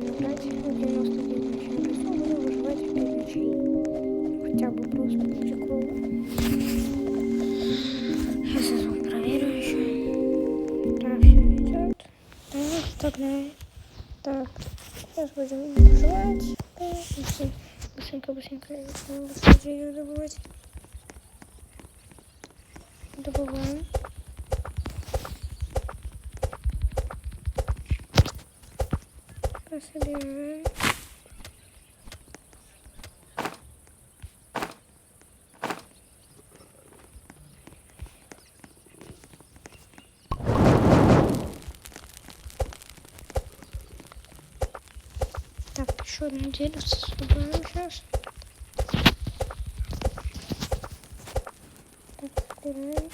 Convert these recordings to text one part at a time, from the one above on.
Набрать 99 ночных часов, буду выживать в 5 ночей. Хотя бы просто по приколу. Я сезон проверю еще. Так, все идет. Так, тогда. Так, сейчас будем выживать. Быстренько, быстрее ее добывать. Добываем. Собираем. Так, еще одну дерево собираем сейчас. Так, собираем.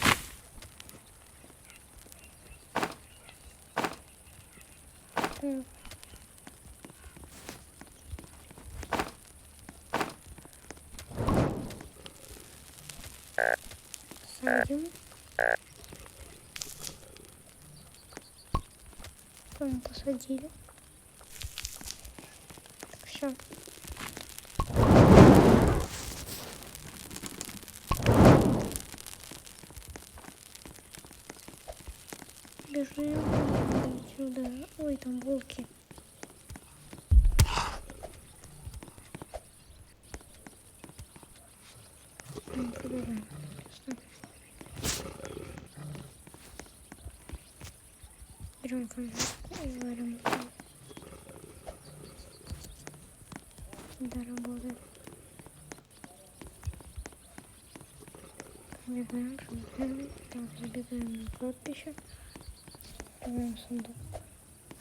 Так. Садим. Потом посадили. Так, все. Бежим сюда. Ой, там волки. Пробиваем. Берем конфетку и варим. Да, работает. Пробегаем. Так, забегаем на кладбище. Открываем сундук.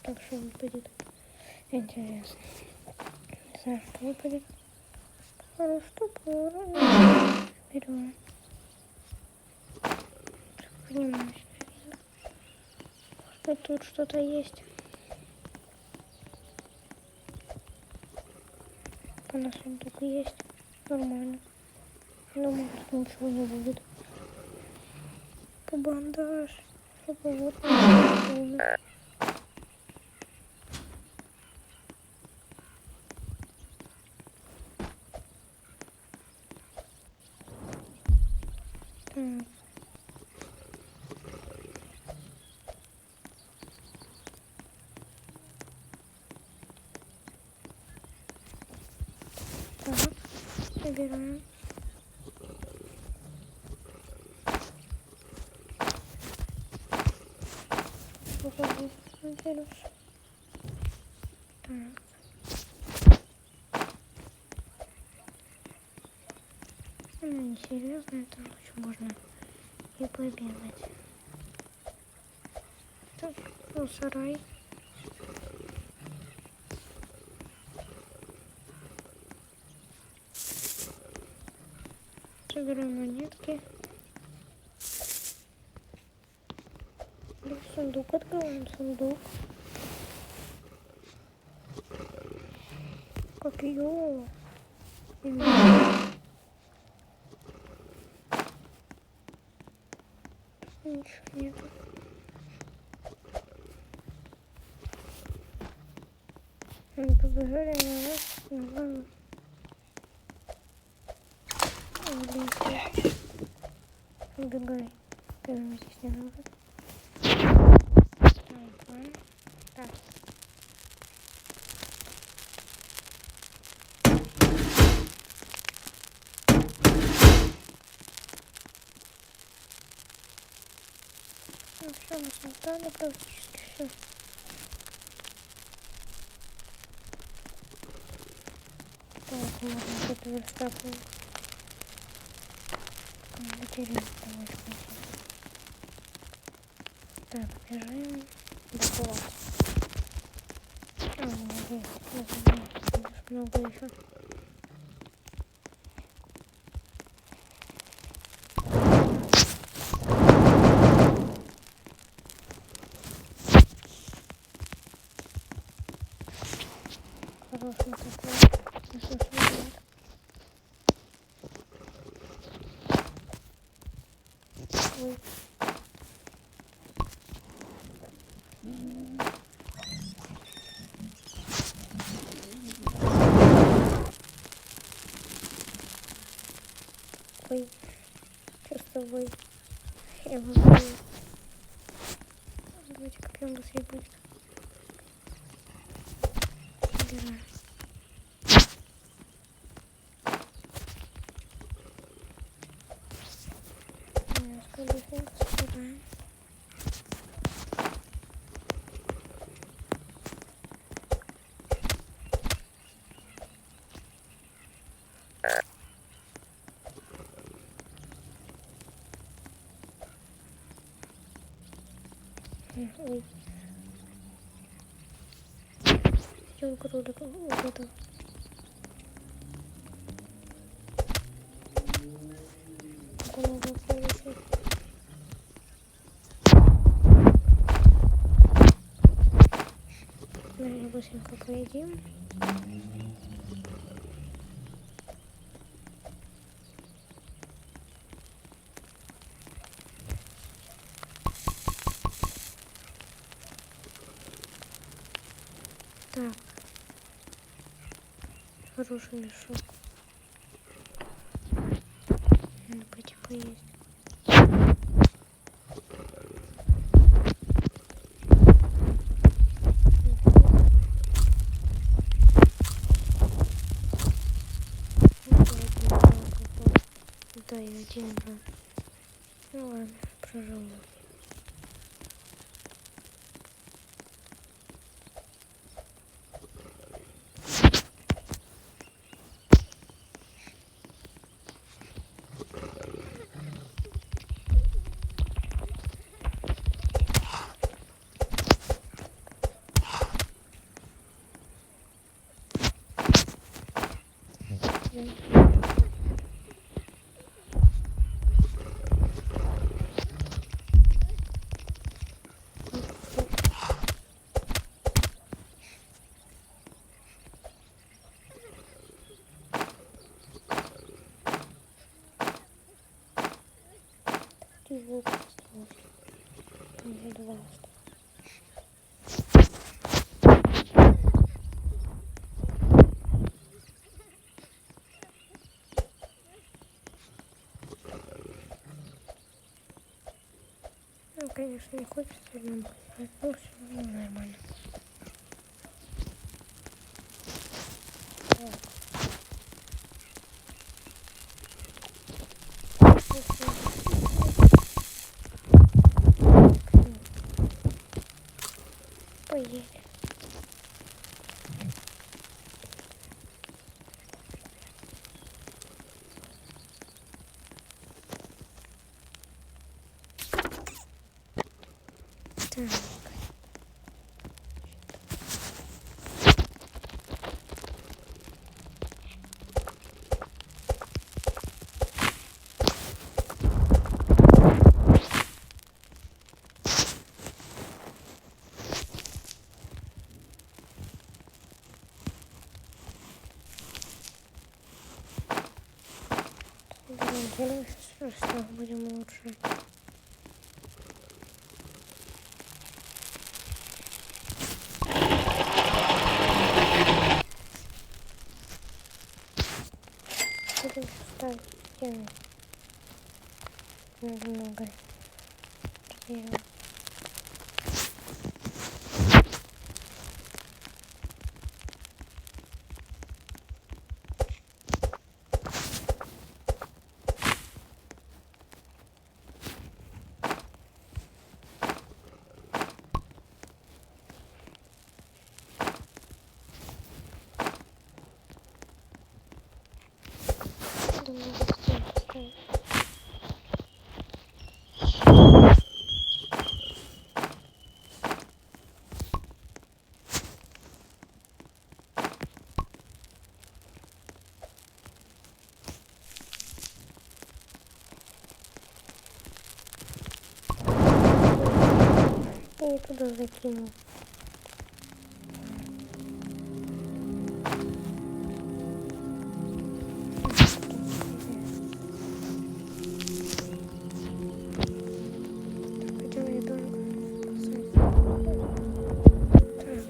Так, что выпадет? Интересно. Не знаю, что выпадет. Хороший топор. Берем. Поднимаюсь. Вот тут что-то есть. На сундуку есть. Нормально. Думаю, тут ничего не будет. Бандаж. Вот. Так, собираем. Покажу. Интересно. Так. Интересно, это лучше можно и побегать. Так, ну, сарай. Собираем монетки. Сундук открываем, сундук. Копье. Ничего нету. Мы побежали на нас. Убегай. Прямо здесь не надо. Так. Ну все, мы создали практически все. Так, можно что-то верстакивать. Материал давай смотрим. Так, бежим. Добывать. Молодец. Много еще. Хороший такой. Ой. тобой. Я его забыл. Давайте копьем быстрее будет. Собираем. Быстренько собираем. Ой. Идем кролик вот это. Много получить. Наверное, быстренько поедим. Так. Хороший мешок. Надо пойти поесть. Да, я один брал. Ну ладно, проживу. Волк остался. Уже два осталось. Ну, конечно, не хочется одному поспать, но все равно нормально. Так. Поели. Так. Делаем, что будем улучшать. Будем ставить стены немного. Делаем. Думаю, стены поставить. Я туда закинул. Пойдем ребенка спасать. Так.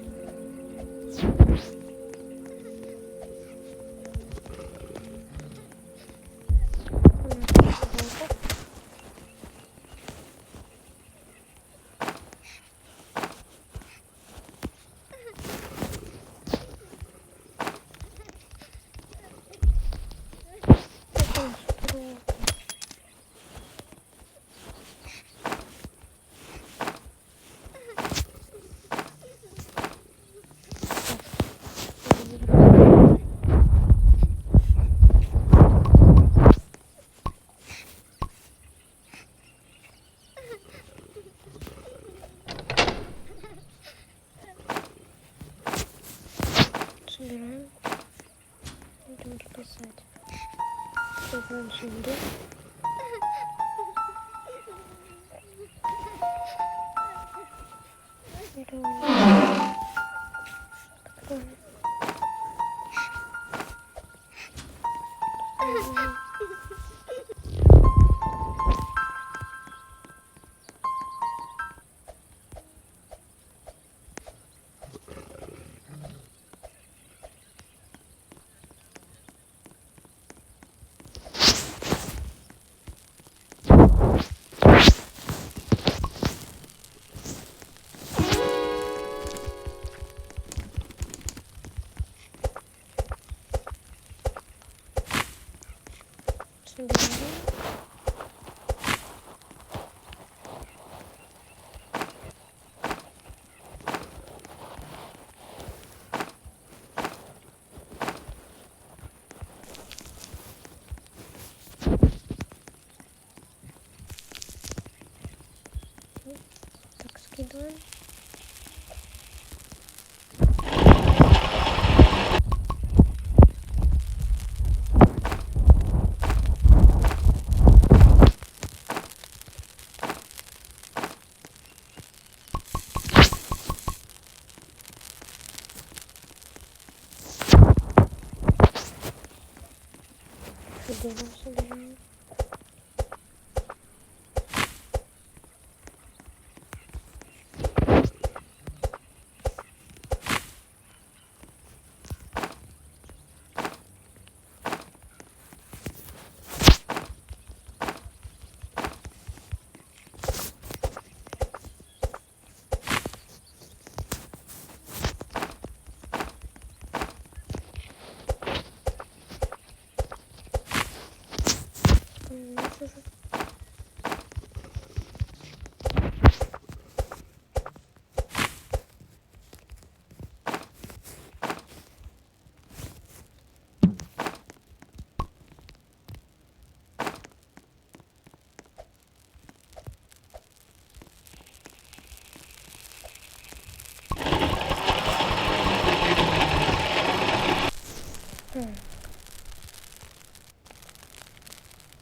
собираем. Будем записать. Собираем сундук. Откроем. Собираем. Так, скидываем. Фигуру собираем.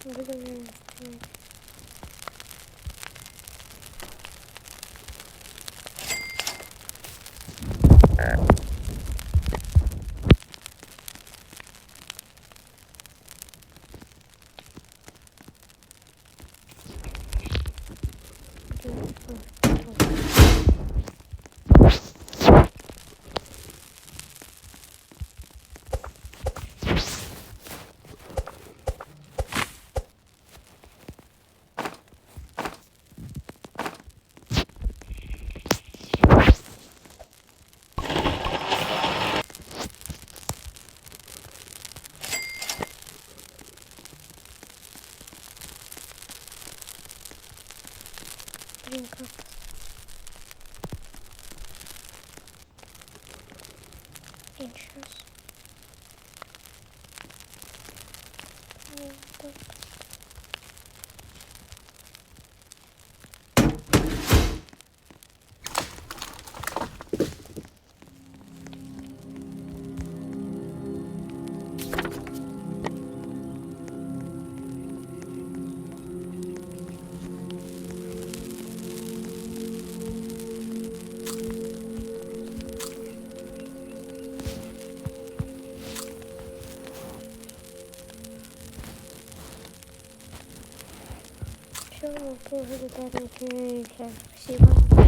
Будем Блинка. И сейчас. Вот так. Все, мы тоже готовы. Спасибо.